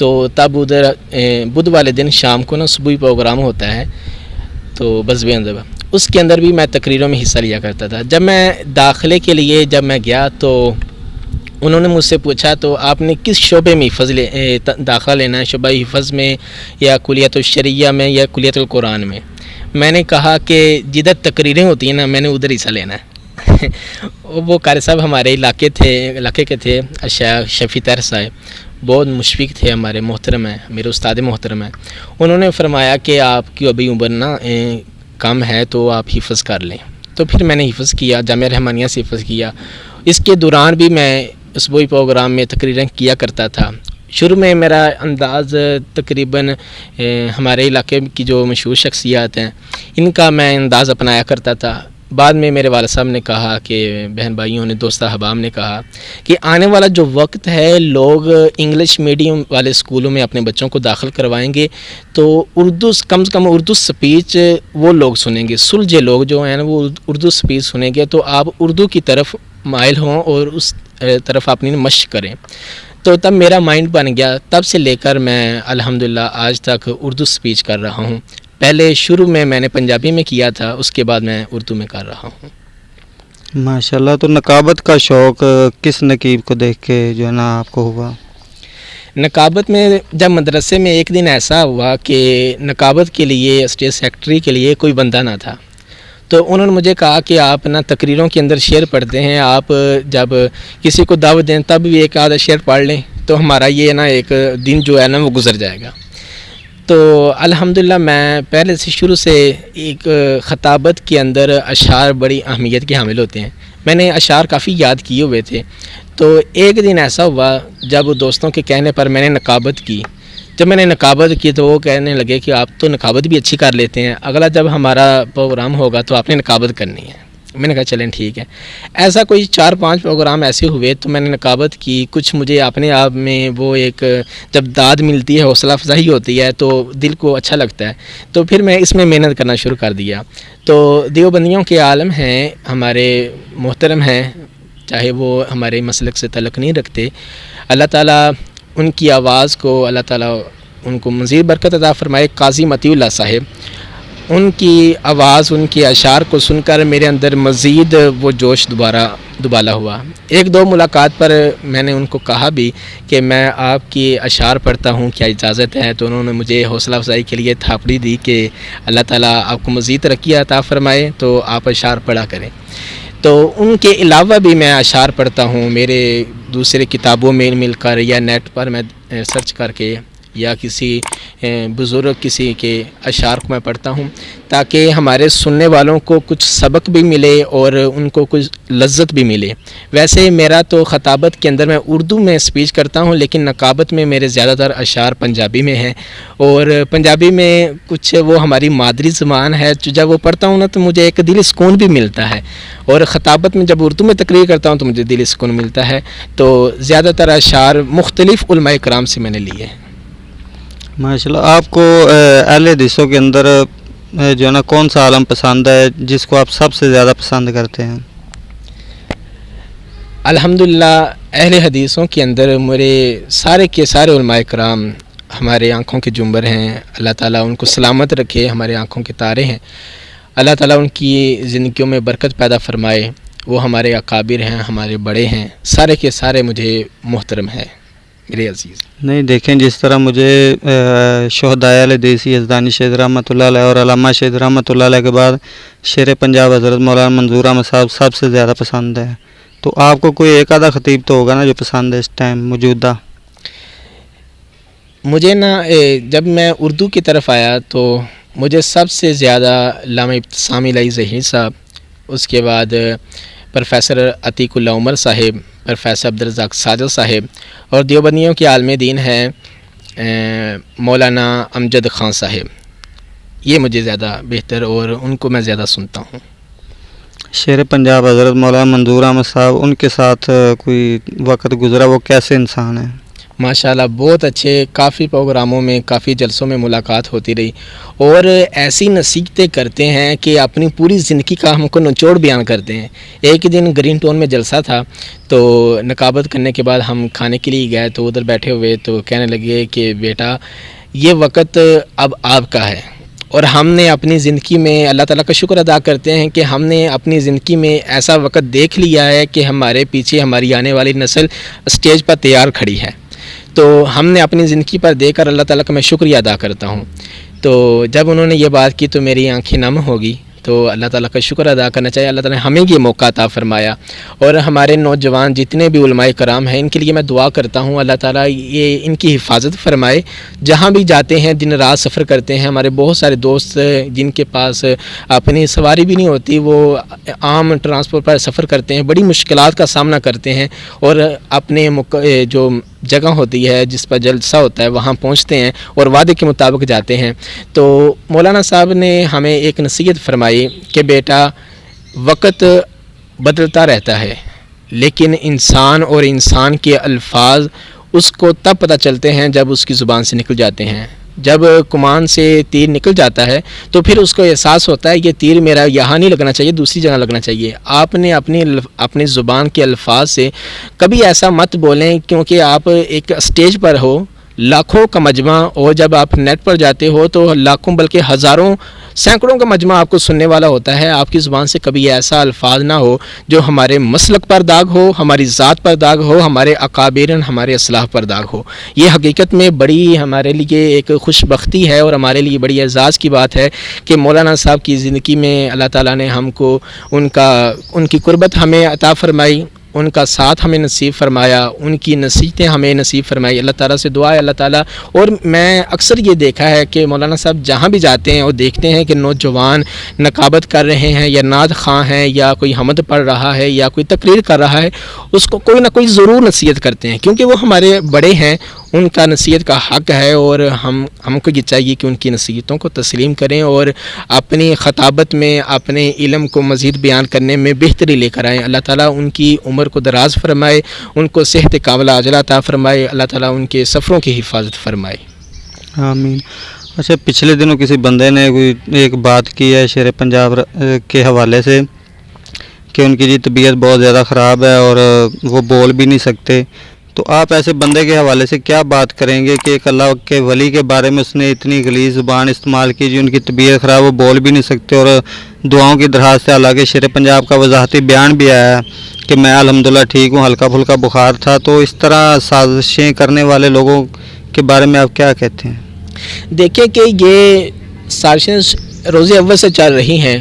تو تب ادھر بدھ والے دن شام کو نا صبح پروگرام ہوتا ہے تو بزم ادب، اس کے اندر بھی میں تقریروں میں حصہ لیا کرتا تھا. جب میں داخلے کے لیے جب میں گیا تو انہوں نے مجھ سے پوچھا تو آپ نے کس شعبے میں داخلہ لینا ہے، شعبہ حفظ میں یا کلیت الشریعہ میں یا کلیت القرآن میں؟ میں نے کہا کہ جدھر تقریریں ہوتی ہیں نا میں نے ادھر حصہ لینا ہے. وہ قاری صاحب ہمارے علاقے کے تھے، شیخ شفیع طاہر صاحب، بہت مشفق تھے، ہمارے محترم ہیں، میرے استاد محترم ہیں. انہوں نے فرمایا کہ آپ کی ابھی عمر نا کم ہے تو آپ حفظ کر لیں. تو پھر میں نے حفظ کیا، جامعہ رحمانیہ سے حفظ کیا. اس کے دوران بھی میں اسبوعی پروگرام میں تقریریں کیا کرتا تھا. شروع میں میرا انداز تقریباً ہمارے علاقے کی جو مشہور شخصیات ہیں ان کا میں انداز اپنایا کرتا تھا. بعد میں میرے والد صاحب نے کہا کہ بہن بھائیوں نے، دوست احباب نے کہا کہ آنے والا جو وقت ہے لوگ انگلش میڈیم والے اسکولوں میں اپنے بچوں کو داخل کروائیں گے تو اردو کم سے کم اردو سپیچ وہ لوگ سنیں گے، سلجھے لوگ جو ہیں نا وہ اردو سپیچ سنیں گے. تو آپ اردو کی طرف مائل ہوں اور اس طرف اپنی مشق کریں. تو تب میرا مائنڈ بن گیا، تب سے لے کر میں الحمدللہ آج تک اردو سپیچ کر رہا ہوں. پہلے شروع میں نے پنجابی میں کیا تھا، اس کے بعد میں اردو میں کر رہا ہوں. ماشاءاللہ. تو نقابت کا شوق کس نقیب کو دیکھ کے جو ہے نا آپ کو ہوا؟ نقابت میں جب مدرسے میں ایک دن ایسا ہوا کہ نقابت کے لیے اسٹیٹ سیکرٹری کے لیے کوئی بندہ نہ تھا، تو انہوں نے مجھے کہا کہ آپ نا تقریروں کے اندر شعر پڑھتے ہیں، آپ جب کسی کو دعوت دیں تب بھی ایک آدھا شعر پڑھ لیں تو ہمارا یہ نا ایک دن جو ہے نا وہ گزر جائے گا. تو الحمدللہ میں پہلے سے شروع سے ایک خطابت کے اندر اشعار بڑی اہمیت کے حامل ہوتے ہیں. میں نے اشعار کافی یاد کیے ہوئے تھے. تو ایک دن ایسا ہوا جب دوستوں کے کہنے پر میں نے نقابت کی. جب میں نے نقابت کی تو وہ کہنے لگے کہ آپ تو نقابت بھی اچھی کر لیتے ہیں، اگلا جب ہمارا پروگرام ہوگا تو آپ نے نقابت کرنی ہے. میں نے کہا چلیں ٹھیک ہے. ایسا کوئی 4-5 پروگرام ایسے ہوئے تو میں نے نقابت کی. کچھ مجھے اپنے آپ میں وہ ایک جب داد ملتی ہے، حوصلہ افزائی ہوتی ہے تو دل کو اچھا لگتا ہے. تو پھر میں اس میں محنت کرنا شروع کر دیا. تو دیوبندیوں کے عالم ہیں، ہمارے محترم ہیں، چاہے وہ ہمارے مسلک سے تعلق نہیں رکھتے، اللہ تعالیٰ ان کی آواز کو، اللہ تعالیٰ ان کو مزید برکت عطا فرمائے. قاضی مطیع اللہ صاحب، ان کی آواز، ان کے اشعار کو سن کر میرے اندر مزید وہ جوش دوبالا ہوا. 1-2 ملاقات پر میں نے ان کو کہا بھی کہ میں آپ کی اشعار پڑھتا ہوں، کیا اجازت ہے؟ تو انہوں نے مجھے حوصلہ افزائی کے لیے تھاپڑی دی کہ اللہ تعالیٰ آپ کو مزید ترقی عطا فرمائے تو آپ اشعار پڑھا کریں. تو ان کے علاوہ بھی میں اشعار پڑھتا ہوں، میرے دوسرے کتابوں میں مل کر یا نیٹ پر میں سرچ کر کے یا کسی بزرگ کسی کے اشعار کو میں پڑھتا ہوں تاکہ ہمارے سننے والوں کو کچھ سبق بھی ملے اور ان کو کچھ لذت بھی ملے. ویسے میرا تو خطابت کے اندر میں اردو میں سپیچ کرتا ہوں، لیکن نقابت میں میرے زیادہ تر اشعار پنجابی میں ہیں، اور پنجابی میں کچھ وہ ہماری مادری زبان ہے، جب وہ پڑھتا ہوں نا تو مجھے ایک دلی سکون بھی ملتا ہے. اور خطابت میں جب اردو میں تقریر کرتا ہوں تو مجھے دلی سکون ملتا ہے. تو زیادہ تر اشعار مختلف علماء کرام سے میں نے لیے. ماشاءاللہ. آپ کو اہل حدیثوں کے اندر جو ہے نا کون سا عالم پسند ہے جس کو آپ سب سے زیادہ پسند کرتے ہیں؟ الحمدللہ اہل حدیثوں کے اندر میرے سارے کے سارے علماء کرام ہمارے آنکھوں کے جنبر ہیں. اللہ تعالیٰ ان کو سلامت رکھے، ہمارے آنکھوں کے تارے ہیں. اللہ تعالیٰ ان کی زندگیوں میں برکت پیدا فرمائے. وہ ہمارے اکابر ہیں، ہمارے بڑے ہیں، سارے کے سارے مجھے محترم ہیں میرے عزیز. نہیں دیکھیں، جس طرح مجھے شہدائے اہل حدیث یزدانی شہید رحمۃ اللہ علیہ اور علامہ شہید رحمۃ اللہ علیہ کے بعد شیر پنجاب حضرت مولانا منظور احمد صاحب سب سے زیادہ پسند ہے، تو آپ کو کوئی ایک آدھا خطیب تو ہوگا نا جو پسند ہے اس ٹائم موجودہ؟ مجھے نا جب میں اردو کی طرف آیا تو مجھے سب سے زیادہ علامہ ابتسام الہی ظہیر صاحب، اس کے بعد پروفیسر عتیق اللہ عمر صاحب، پروفیسر عبدالرزاق ساجد صاحب، اور دیوبندیوں کے عالم دین ہیں مولانا امجد خان صاحب. یہ مجھے زیادہ بہتر اور ان کو میں زیادہ سنتا ہوں. شیر پنجاب حضرت مولانا منظور احمد صاحب، ان کے ساتھ کوئی وقت گزرا، وہ کیسے انسان ہیں؟ ماشاءاللہ بہت اچھے، کافی پروگراموں میں، کافی جلسوں میں ملاقات ہوتی رہی، اور ایسی نصیحتیں کرتے ہیں کہ اپنی پوری زندگی کا ہم کو نچوڑ بیان کرتے ہیں۔ ایک دن گرین ٹون میں جلسہ تھا، تو نقابت کرنے کے بعد ہم کھانے کے لیے گئے، تو ادھر بیٹھے ہوئے تو کہنے لگے کہ بیٹا یہ وقت اب آپ کا ہے، اور ہم نے اپنی زندگی میں اللہ تعالیٰ کا شکر ادا کرتے ہیں کہ ہم نے اپنی زندگی میں ایسا وقت دیکھ لیا ہے کہ ہمارے پیچھے ہماری آنے والی نسل اسٹیج پر تیار کھڑی ہے۔ تو ہم نے اپنی زندگی پر دیکھ کر اللہ تعالیٰ کا میں شکریہ ادا کرتا ہوں۔ تو جب انہوں نے یہ بات کی تو میری آنکھیں نم ہو گئی۔ تو اللہ تعالیٰ کا شکر ادا کرنا چاہیے، اللہ تعالیٰ نے ہمیں یہ موقع عطا فرمایا، اور ہمارے نوجوان جتنے بھی علماء کرام ہیں ان کے لیے میں دعا کرتا ہوں اللہ تعالیٰ یہ ان کی حفاظت فرمائے، جہاں بھی جاتے ہیں دن رات سفر کرتے ہیں۔ ہمارے بہت سارے دوست جن کے پاس اپنی سواری بھی نہیں ہوتی، وہ عام ٹرانسپورٹ پر سفر کرتے ہیں، بڑی مشکلات کا سامنا کرتے ہیں، اور اپنے جو جگہ ہوتی ہے جس پر جلسہ ہوتا ہے وہاں پہنچتے ہیں اور وعدے کے مطابق جاتے ہیں۔ تو مولانا صاحب نے ہمیں ایک نصیحت فرمائی کہ بیٹا وقت بدلتا رہتا ہے، لیکن انسان اور انسان کے الفاظ اس کو تب پتہ چلتے ہیں جب اس کی زبان سے نکل جاتے ہیں۔ جب کمان سے تیر نکل جاتا ہے تو پھر اس کو احساس ہوتا ہے یہ تیر میرا یہاں نہیں لگنا چاہیے، دوسری جگہ لگنا چاہیے۔ آپ نے اپنی زبان کے الفاظ سے کبھی ایسا مت بولیں، کیونکہ آپ ایک اسٹیج پر ہو، لاکھوں کا مجمع، اور جب آپ نیٹ پر جاتے ہو تو لاکھوں بلکہ ہزاروں سینکڑوں کا مجمع آپ کو سننے والا ہوتا ہے۔ آپ کی زبان سے کبھی ایسا الفاظ نہ ہو جو ہمارے مسلک پر داغ ہو، ہماری ذات پر داغ ہو، ہمارے اکابرین ہمارے اسلاف پر داغ ہو۔ یہ حقیقت میں بڑی ہمارے لیے ایک خوش بختی ہے اور ہمارے لیے بڑی اعزاز کی بات ہے کہ مولانا صاحب کی زندگی میں اللہ تعالیٰ نے ہم کو ان کی قربت ہمیں عطا فرمائی، ان کا ساتھ ہمیں نصیب فرمایا، ان کی نصیحتیں ہمیں نصیب فرمائی۔ اللہ تعالیٰ سے دعا ہے اللہ تعالیٰ، اور میں اکثر یہ دیکھا ہے کہ مولانا صاحب جہاں بھی جاتے ہیں اور دیکھتے ہیں کہ نوجوان نقابت کر رہے ہیں یا نعت خواں ہیں یا کوئی حمد پڑھ رہا ہے یا کوئی تقریر کر رہا ہے، اس کو کوئی نہ کوئی ضرور نصیحت کرتے ہیں، کیونکہ وہ ہمارے بڑے ہیں، ان کا نصیحت کا حق ہے، اور ہم کو یہ چاہیے کہ ان کی نصیحتوں کو تسلیم کریں اور اپنی خطابت میں اپنے علم کو مزید بیان کرنے میں بہتری لے کر آئیں۔ اللہ تعالیٰ ان کی عمر کو دراز فرمائے، ان کو صحت کاملہ عاجلہ عطا فرمائے، اللہ تعالیٰ ان کے سفروں کی حفاظت فرمائے۔ آمین۔ اچھا، پچھلے دنوں کسی بندے نے کوئی ایک بات کی ہے شیر پنجاب کے حوالے سے کہ ان کی جی طبیعت بہت زیادہ خراب ہے اور وہ بول بھی نہیں سکتے، تو آپ ایسے بندے کے حوالے سے کیا بات کریں گے کہ ایک اللہ کے ولی کے بارے میں اس نے اتنی غلیظ زبان استعمال کی، جو ان کی طبیعت خراب، وہ بول بھی نہیں سکتے، اور دعاؤں کی درخواست سے، حالانکہ شیر پنجاب کا وضاحتی بیان بھی آیا ہے کہ میں الحمدللہ ٹھیک ہوں، ہلکا پھلکا بخار تھا، تو اس طرح سازشیں کرنے والے لوگوں کے بارے میں آپ کیا کہتے ہیں؟ دیکھیں کہ یہ سازشیں روز اول سے چل رہی ہیں۔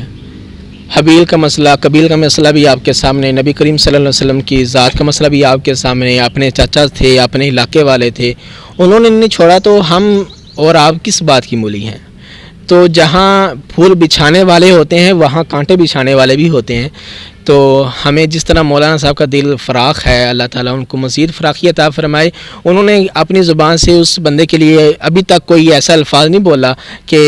حبیل کا مسئلہ، قبیل کا مسئلہ بھی آپ کے سامنے، نبی کریم صلی اللہ علیہ وسلم کی ذات کا مسئلہ بھی آپ کے سامنے، اپنے چاچا تھے، اپنے علاقے والے تھے، انہوں نے نہیں چھوڑا، تو ہم اور آپ کس بات کی مولی ہیں؟ تو جہاں پھول بچھانے والے ہوتے ہیں وہاں کانٹے بچھانے والے بھی ہوتے ہیں۔ تو ہمیں جس طرح مولانا صاحب کا دل فراخ ہے، اللہ تعالیٰ ان کو مزید فراخی عطا فرمائے۔ انہوں نے اپنی زبان سے اس بندے کے لیے ابھی تک کوئی ایسا الفاظ نہیں بولا کہ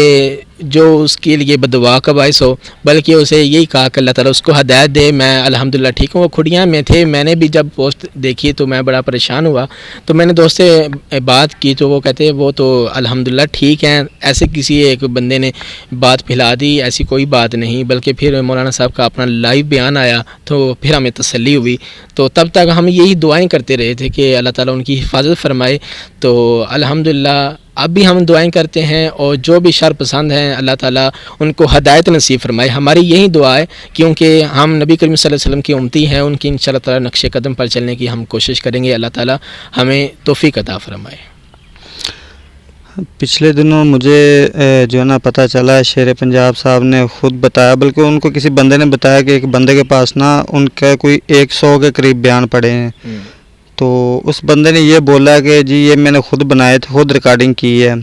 جو اس کے لیے بددعا کا باعث ہو، بلکہ اسے یہی کہا کہ اللہ تعالیٰ اس کو ہدایت دے۔ میں الحمدللہ ٹھیک ہوں۔ وہ کھڑیاں میں تھے، میں نے بھی جب پوسٹ دیکھی تو میں بڑا پریشان ہوا، تو میں نے دوست سے بات کی تو وہ کہتے وہ تو الحمدللہ ٹھیک ہیں، ایسے کسی ایک بندے نے بات پھیلا دی، ایسی کوئی بات نہیں۔ بلکہ پھر مولانا صاحب کا اپنا لائیو بیان آیا تو پھر ہمیں تسلی ہوئی، تو تب تک ہم یہی دعائیں کرتے رہے تھے کہ اللہ تعالیٰ ان کی حفاظت فرمائے۔ تو الحمدللہ اب بھی ہم دعائیں کرتے ہیں، اور جو بھی شر پسند ہیں اللہ تعالیٰ ان کو ہدایت نصیب فرمائے۔ ہماری یہی دعا ہے، کیونکہ ہم نبی کریم صلی اللہ علیہ وسلم کی امتی ہیں، ان کی انشاءاللہ تعالیٰ نقش قدم پر چلنے کی ہم کوشش کریں گے۔ اللہ تعالیٰ ہمیں توفیق عطا فرمائے۔ پچھلے دنوں مجھے جو ہے نا پتہ چلا، شیر پنجاب صاحب نے خود بتایا، بلکہ ان کو کسی بندے نے بتایا کہ ایک بندے کے پاس نا ان کا کوئی 100 کے قریب بیان پڑے ہیں، تو اس بندے نے یہ بولا کہ جی یہ میں نے خود بنائے تھے، خود ریکارڈنگ کی ہے،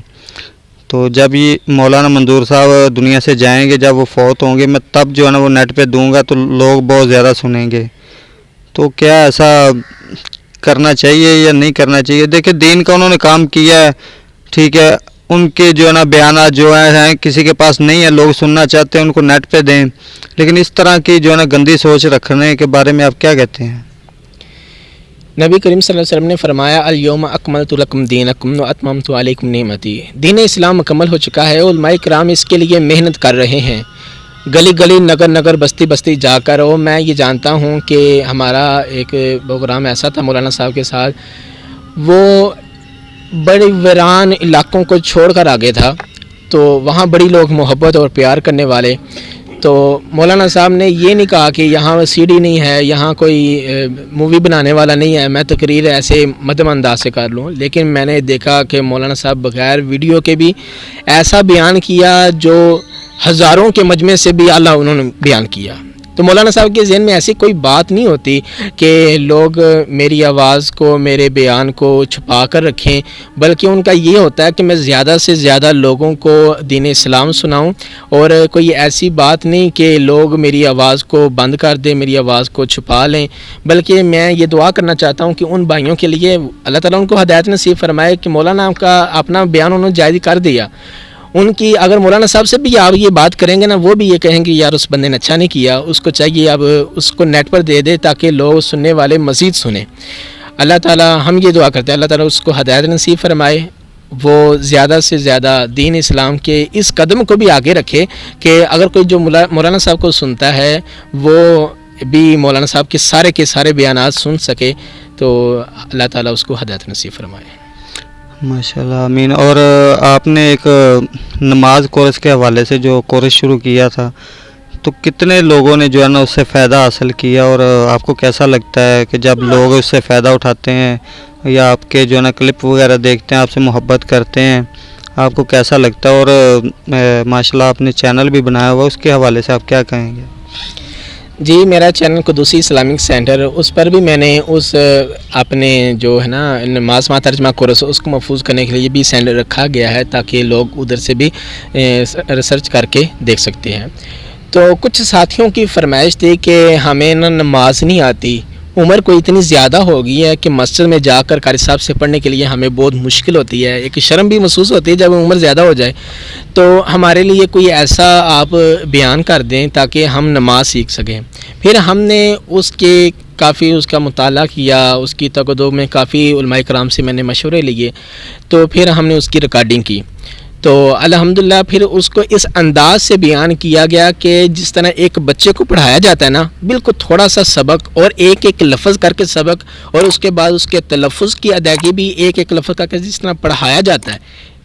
تو جب یہ مولانا منظور صاحب دنیا سے جائیں گے، جب وہ فوت ہوں گے، میں تب جو ہے نا وہ نیٹ پہ دوں گا تو لوگ بہت زیادہ سنیں گے، تو کیا ایسا کرنا چاہیے یا نہیں کرنا چاہیے؟ دیکھیں دین کا انہوں نے کام کیا ہے، ٹھیک ہے، ان کے جو ہے نا بیانات جو ہیں کسی کے پاس نہیں ہے، لوگ سننا چاہتے ہیں ان کو نیٹ پہ دیں، لیکن اس طرح کی جو ہے نا گندی سوچ رکھنے کے بارے میں آپ کیا کہتے ہیں؟ نبی کریم صلی اللہ علیہ وسلم نے فرمایا الیوم اکملت لکم دینکم و اتممت علیکم نعمتی، دین اسلام مکمل ہو چکا ہے، علماء کرام اس کے لیے محنت کر رہے ہیں، گلی گلی نگر نگر بستی بستی جا کر. اور میں یہ جانتا ہوں کہ ہمارا ایک پروگرام ایسا تھا مولانا صاحب کے ساتھ، وہ بڑے ویران علاقوں کو چھوڑ کر آگے تھا، تو وہاں بڑی لوگ محبت اور پیار کرنے والے. تو مولانا صاحب نے یہ نہیں کہا کہ یہاں سی ڈی نہیں ہے، یہاں کوئی مووی بنانے والا نہیں ہے، میں تقریر ایسے مدھم انداز سے کر لوں. لیکن میں نے دیکھا کہ مولانا صاحب بغیر ویڈیو کے بھی ایسا بیان کیا جو ہزاروں کے مجمع سے بھی اعلیٰ انہوں نے بیان کیا. تو مولانا صاحب کے ذہن میں ایسی کوئی بات نہیں ہوتی کہ لوگ میری آواز کو، میرے بیان کو چھپا کر رکھیں، بلکہ ان کا یہ ہوتا ہے کہ میں زیادہ سے زیادہ لوگوں کو دین اسلام سناؤں. اور کوئی ایسی بات نہیں کہ لوگ میری آواز کو بند کر دیں، میری آواز کو چھپا لیں، بلکہ میں یہ دعا کرنا چاہتا ہوں کہ ان بھائیوں کے لیے اللہ تعالیٰ ان کو ہدایت نصیب فرمائے کہ مولانا کا اپنا بیان انہوں نے جائز کر دیا. ان کی اگر مولانا صاحب سے بھی آپ یہ بات کریں گے نا، وہ بھی یہ کہیں گے یار اس بندے نے اچھا نہیں کیا، اس کو چاہیے اب اس کو نیٹ پر دے دے تاکہ لوگ سننے والے مزید سنیں. اللہ تعالیٰ ہم یہ دعا کرتے ہیں اللہ تعالیٰ اس کو ہدایت نصیب فرمائے، وہ زیادہ سے زیادہ دین اسلام کے اس قدم کو بھی آگے رکھے کہ اگر کوئی جو مولانا صاحب کو سنتا ہے وہ بھی مولانا صاحب کے سارے بیانات سن سکے. تو اللہ تعالیٰ اس کو ہدایت نصیب فرمائے. ماشاءاللہ آمین. اور آپ نے ایک نماز کورس کے حوالے سے جو کورس شروع کیا تھا، تو کتنے لوگوں نے جو ہے نا اس سے فائدہ حاصل کیا، اور آپ کو کیسا لگتا ہے کہ جب لوگ اس سے فائدہ اٹھاتے ہیں یا آپ کے جو ہے نا کلپ وغیرہ دیکھتے ہیں، آپ سے محبت کرتے ہیں، آپ کو کیسا لگتا ہے؟ اور ماشاءاللہ آپ نے چینل بھی بنایا ہوا، اس کے حوالے سے آپ کیا کہیں گے؟ جی، میرا چینل قدوسی اسلامک سینٹر، اس پر بھی میں نے اس اپنے جو ہے نا نماز مع ترجمہ کورس اس کو محفوظ کرنے کے لیے بھی سینٹر رکھا گیا ہے تاکہ لوگ ادھر سے بھی ریسرچ کر کے دیکھ سکتے ہیں. تو کچھ ساتھیوں کی فرمائش تھی کہ ہمیں نا نماز نہیں آتی، عمر کو اتنی زیادہ ہو گئی ہے کہ مسجد میں جا کر قاری صاحب سے پڑھنے کے لیے ہمیں بہت مشکل ہوتی ہے، ایک شرم بھی محسوس ہوتی ہے جب عمر زیادہ ہو جائے. تو ہمارے لیے کوئی ایسا آپ بیان کر دیں تاکہ ہم نماز سیکھ سکیں. پھر ہم نے اس کا مطالعہ کیا، اس کی تقدم میں کافی علماء کرام سے میں نے مشورے لیے، تو پھر ہم نے اس کی ریکارڈنگ کی. تو الحمدللہ پھر اس کو اس انداز سے بیان کیا گیا کہ جس طرح ایک بچے کو پڑھایا جاتا ہے نا، بالکل تھوڑا سا سبق اور ایک ایک لفظ کر کے سبق، اور اس کے بعد اس کے تلفظ کی ادائیگی بھی ایک ایک لفظ کر کے جس طرح پڑھایا جاتا ہے،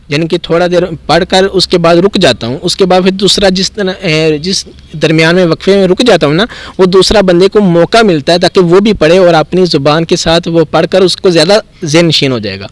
یعنی کہ تھوڑا دیر پڑھ کر اس کے بعد رک جاتا ہوں، اس کے بعد پھر دوسرا جس درمیان میں وقفے میں رک جاتا ہوں نا، وہ دوسرا بندے کو موقع ملتا ہے تاکہ وہ بھی پڑھے اور اپنی زبان کے ساتھ وہ پڑھ کر اس کو زیادہ ذہن نشین ہو جائے گا.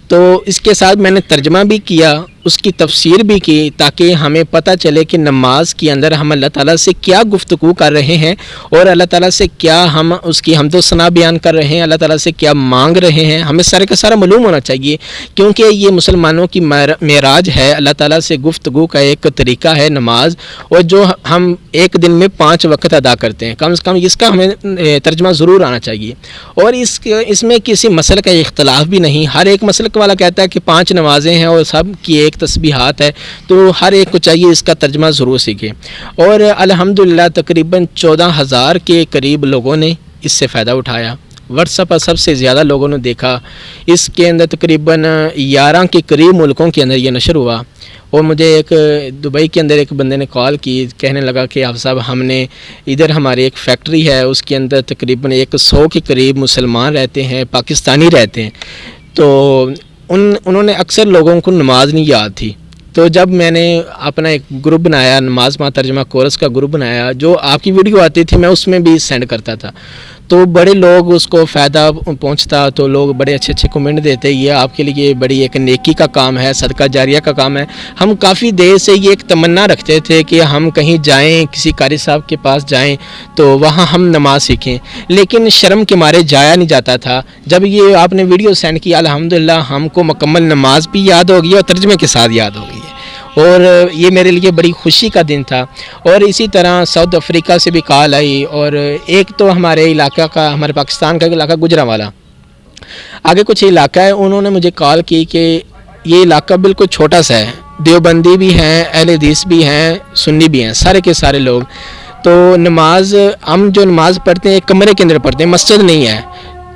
تو اس کے ساتھ میں نے ترجمہ بھی کیا، اس کی تفسیر بھی کی تاکہ ہمیں پتہ چلے کہ نماز کے اندر ہم اللہ تعالیٰ سے کیا گفتگو کر رہے ہیں اور اللہ تعالیٰ سے کیا ہم اس کی حمد و ثنا بیان کر رہے ہیں، اللہ تعالیٰ سے کیا مانگ رہے ہیں. ہمیں سارے کا سارا معلوم ہونا چاہیے کیونکہ یہ مسلمانوں کی معراج ہے، اللہ تعالیٰ سے گفتگو کا ایک طریقہ ہے نماز، اور جو ہم ایک دن میں 5 وقت ادا کرتے ہیں، کم از کم اس کا ہمیں ترجمہ ضرور آنا چاہیے. اور اس میں کسی مسئلے کا اختلاف بھی نہیں، ہر ایک مسلک والا کہتا ہے کہ 5 نمازیں ہیں اور سب کی ایک تسبیحات ہے، تو ہر ایک کو چاہیے اس کا ترجمہ ضرور سیکھیں. اور الحمدللہ تقریباً 14,000 کے قریب لوگوں نے اس سے فائدہ اٹھایا. واٹس ایپ پر سب سے زیادہ لوگوں نے دیکھا، اس کے اندر تقریباً 11 کے قریب ملکوں کے اندر یہ نشر ہوا. اور مجھے ایک دبئی کے اندر ایک بندے نے کال کی، کہنے لگا کہ آپ صاحب ہم نے ادھر ہماری ایک فیکٹری ہے، اس کے اندر تقریباً 100 کے قریب مسلمان رہتے ہیں، پاکستانی رہتے ہیں. تو انہوں نے اکثر لوگوں کو نماز نہیں یاد تھی. تو جب میں نے اپنا ایک گروپ بنایا، نماز مع ترجمہ کورس کا گروپ بنایا، جو آپ کی ویڈیو آتی تھی میں اس میں بھی سینڈ کرتا تھا، تو بڑے لوگ اس کو فائدہ پہنچتا، تو لوگ بڑے اچھے اچھے کمنٹ دیتے، یہ آپ کے لیے بڑی ایک نیکی کا کام ہے، صدقہ جاریہ کا کام ہے. ہم کافی دیر سے یہ ایک تمنا رکھتے تھے کہ ہم کہیں جائیں، کسی قاری صاحب کے پاس جائیں تو وہاں ہم نماز سیکھیں، لیکن شرم کے مارے جایا نہیں جاتا تھا. جب یہ آپ نے ویڈیو سینڈ کیا، الحمدللہ ہم کو مکمل نماز بھی یاد ہو گئی اور ترجمے کے ساتھ یاد ہو گئی ہے، اور یہ میرے لیے بڑی خوشی کا دن تھا. اور اسی طرح ساؤتھ افریقہ سے بھی کال آئی، اور ایک تو ہمارے علاقہ کا، ہمارے پاکستان کا علاقہ گجرانوالا، آگے کچھ علاقہ ہے، انہوں نے مجھے کال کی کہ یہ علاقہ بالکل چھوٹا سا ہے، دیوبندی بھی ہیں، اہل حدیث بھی ہیں، سنی بھی ہیں، سارے کے سارے لوگ. تو نماز ہم جو نماز پڑھتے ہیں ایک کمرے کے اندر پڑھتے ہیں، مسجد نہیں ہے.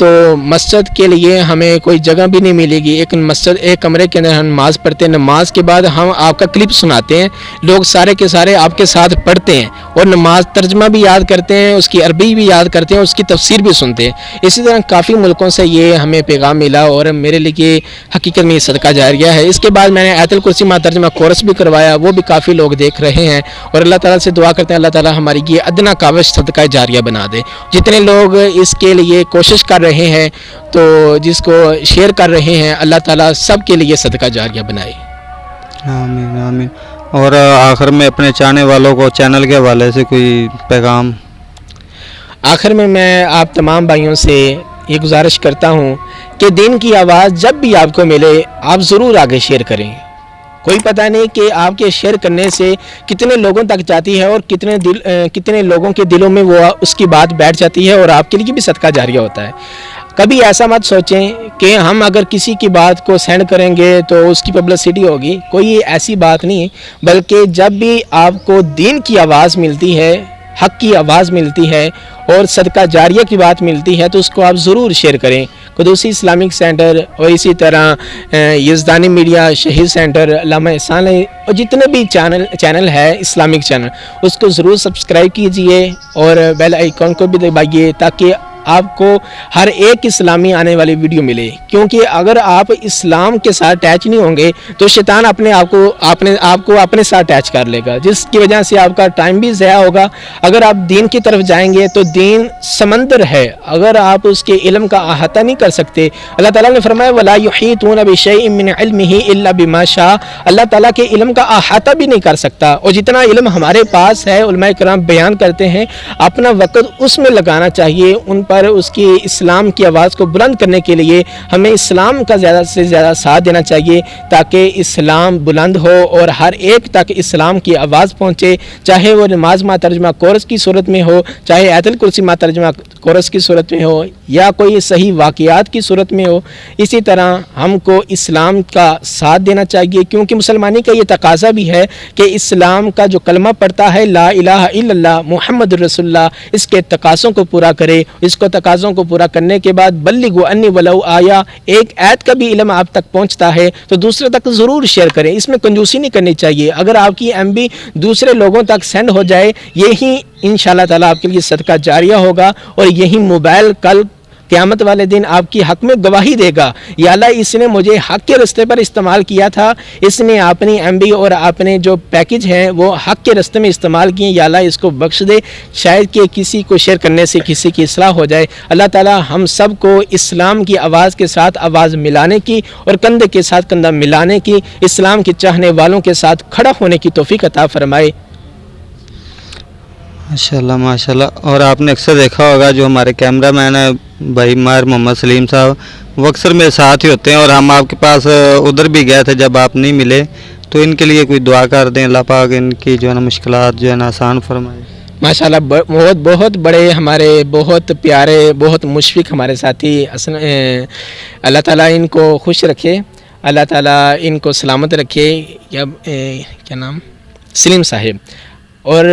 تو مسجد کے لیے ہمیں کوئی جگہ بھی نہیں ملے گی. ایک مسجد ایک کمرے کے اندر ہم نماز پڑھتے ہیں, نماز کے بعد ہم آپ کا کلپ سناتے ہیں, لوگ سارے کے سارے آپ کے ساتھ پڑھتے ہیں اور نماز ترجمہ بھی یاد کرتے ہیں, اس کی عربی بھی یاد کرتے ہیں, اس کی تفسیر بھی سنتے ہیں. اسی طرح کافی ملکوں سے یہ ہمیں پیغام ملا اور میرے لیے حقیقت میں یہ صدقہ جاریہ ہے. اس کے بعد میں نے آیت الکرسی مع ترجمہ کورس بھی کروایا, وہ بھی کافی لوگ دیکھ رہے ہیں اور اللہ تعالیٰ سے دعا کرتے ہیں اللہ تعالیٰ ہماری یہ ادنا کاوش صدقہ جاریہ بنا دے. جتنے لوگ اس کے لیے کوشش کر رہے ہیں تو جس کو شیئر کر رہے ہیں اللہ تعالیٰ سب کے لیے صدقہ جاریہ بنائے. آمین آمین. اور آخر میں اپنے چاہنے والوں کو چینل کے حوالے سے کوئی پیغام؟ آخر میں آپ تمام بھائیوں سے یہ گزارش کرتا ہوں کہ دین کی آواز جب بھی آپ کو ملے آپ ضرور آگے شیئر کریں. کوئی پتہ نہیں کہ آپ کے شیئر کرنے سے کتنے لوگوں تک جاتی ہے اور کتنے لوگوں کے دلوں میں وہ اس کی بات بیٹھ جاتی ہے اور آپ کے لیے بھی صدقہ جاریہ ہوتا ہے. کبھی ایسا مت سوچیں کہ ہم اگر کسی کی بات کو سینڈ کریں گے تو اس کی پبلسٹی ہوگی. کوئی ایسی بات نہیں, بلکہ جب بھی آپ کو دین کی آواز ملتی ہے, حق کی آواز ملتی ہے اور صدقہ جاریہ کی بات ملتی ہے تو اس کو آپ ضرور شیئر کریں. قدوسی اسلامک سینٹر اور اسی طرح یزدانی میڈیا, شہید سینٹر, علامہ احسان اور جتنے بھی چینل ہے اسلامک چینل, اس کو ضرور سبسکرائب کیجئے اور بیل آئیکن کو بھی دبائیے تاکہ آپ کو ہر ایک اسلامی آنے والی ویڈیو ملے. کیونکہ اگر آپ اسلام کے ساتھ اٹیچ نہیں ہوں گے تو شیطان اپنے آپ کو اپنے ساتھ اٹیچ کر لے گا, جس کی وجہ سے آپ کا ٹائم بھی ضائع ہوگا. اگر آپ دین کی طرف جائیں گے تو دین سمندر ہے, اگر آپ اس کے علم کا احاطہ نہیں کر سکتے. اللہ تعالیٰ نے فرمایا وَلَا يُحِيطُونَ بِشَيْءٍ مِّنْ عِلْمِهِ إِلَّا بِمَا شَاءَ. اللہ تعالیٰ کے علم کا احاطہ بھی نہیں کر سکتا, اور جتنا علم ہمارے پاس ہے علماء کرام بیان کرتے ہیں, اپنا وقت اس میں لگانا چاہیے. ان پر اس کی اسلام کی آواز کو بلند کرنے کے لیے ہمیں اسلام کا زیادہ سے زیادہ ساتھ دینا چاہیے تاکہ اسلام بلند ہو اور ہر ایک تک اسلام کی آواز پہنچے, چاہے وہ نماز مع ترجمہ کورس کی صورت میں ہو, چاہے آیت الکرسی مع ترجمہ کورس کی صورت میں ہو, یا کوئی صحیح واقعات کی صورت میں ہو. اسی طرح ہم کو اسلام کا ساتھ دینا چاہیے, کیونکہ مسلمانی کا یہ تقاضا بھی ہے کہ اسلام کا جو کلمہ پڑھتا ہے لا الہ الا اللہ محمد رسول اللہ, اس کے تقاضوں کو پورا کرے. اس کو تقاضوں کو پورا کرنے کے بعد بلغوا انی ولو آیا, ایک آیت کا بھی علم آپ تک پہنچتا ہے تو دوسرے تک ضرور شیئر کریں. اس میں کنجوسی نہیں کرنی چاہیے. اگر آپ کی ایم بی دوسرے لوگوں تک سینڈ ہو جائے, یہی انشاءاللہ تعالیٰ آپ کے لیے صدقہ جاریہ ہوگا, اور یہی موبائل کل قیامت والے دن آپ کی حق میں گواہی دے گا, یا اللہ اس نے مجھے حق کے رستے پر استعمال کیا تھا, اس نے اپنی ایم بی اور اپنے جو پیکج ہیں وہ حق کے رستے میں استعمال کیے, یا اللہ اس کو بخش دے. شاید کہ کسی کو شیئر کرنے سے کسی کی اصلاح ہو جائے. اللہ تعالی ہم سب کو اسلام کی آواز کے ساتھ آواز ملانے کی اور کندھے کے ساتھ کندھا ملانے کی, اسلام کے چاہنے والوں کے ساتھ کھڑا ہونے کی توفیق عطا فرمائے. ماشاءاللہ ماشاءاللہ. اور آپ نے اکثر دیکھا ہوگا جو ہمارے کیمرہ مین ہے بھائی ماہر محمد سلیم صاحب, وہ اکثر میرے ساتھ ہی ہوتے ہیں, اور ہم آپ کے پاس ادھر بھی گئے تھے جب آپ نہیں ملے, تو ان کے لیے کوئی دعا کر دیں, اللہ پاک ان کی جو ہے نا مشکلات جو ہے نا آسان فرمائے. ماشاءاللہ بہت بڑے ہمارے بہت پیارے بہت مشفق ہمارے ساتھی, اللہ تعالیٰ ان کو خوش رکھے, اللہ تعالیٰ ان کو سلامت رکھے. کیا نام سلیم صاحب, اور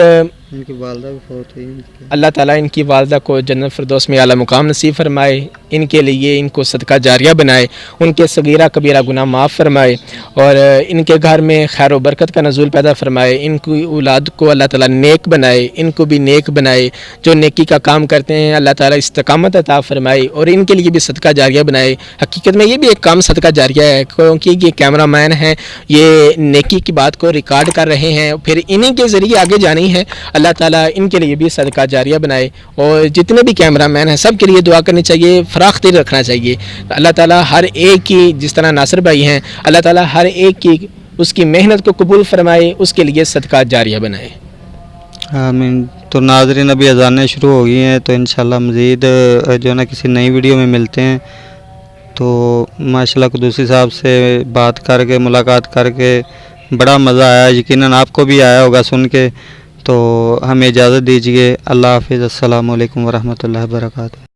ان کی والدہ بھی فوت ہوئی, اللہ تعالیٰ ان کی والدہ کو جنت فردوس میں اعلیٰ مقام نصیب فرمائے, ان کے لیے ان کو صدقہ جاریہ بنائے, ان کے صغیرہ کبیرہ گناہ معاف فرمائے, اور ان کے گھر میں خیر و برکت کا نزول پیدا فرمائے. ان کی اولاد کو اللہ تعالیٰ نیک بنائے, ان کو بھی نیک بنائے, جو نیکی کا کام کرتے ہیں اللہ تعالیٰ استقامت عطا فرمائے, اور ان کے لیے بھی صدقہ جاریہ بنائے. حقیقت میں یہ بھی ایک کام صدقہ جاریہ ہے, کیونکہ یہ کیمرہ مین ہیں, یہ نیکی کی بات کو ریکارڈ کر رہے ہیں, پھر انہی کے ذریعے آگے جانی ہے. اللہ تعالیٰ ان کے لیے بھی صدقہ جاریہ بنائے, اور جتنے بھی کیمرہ مین ہیں سب کے لیے دعا کرنی چاہیے, فراخ دل رکھنا چاہیے. اللہ تعالیٰ ہر ایک کی, جس طرح ناصر بھائی ہیں, اللہ تعالیٰ ہر ایک کی اس کی محنت کو قبول فرمائے, اس کے لیے صدقہ جاریہ بنائے. آمین. تو ناظرین ابھی اذانیں شروع ہو گئی ہیں, تو انشاءاللہ مزید جو ہے نا کسی نئی ویڈیو میں ملتے ہیں. تو ماشاءاللہ قدوسی صاحب سے بات کر کے ملاقات کر کے بڑا مزہ آیا, یقیناً آپ کو بھی آیا ہوگا سن کے. تو ہمیں اجازت دیجیے, اللہ حافظ, السلام علیکم ورحمۃ اللہ وبرکاتہ.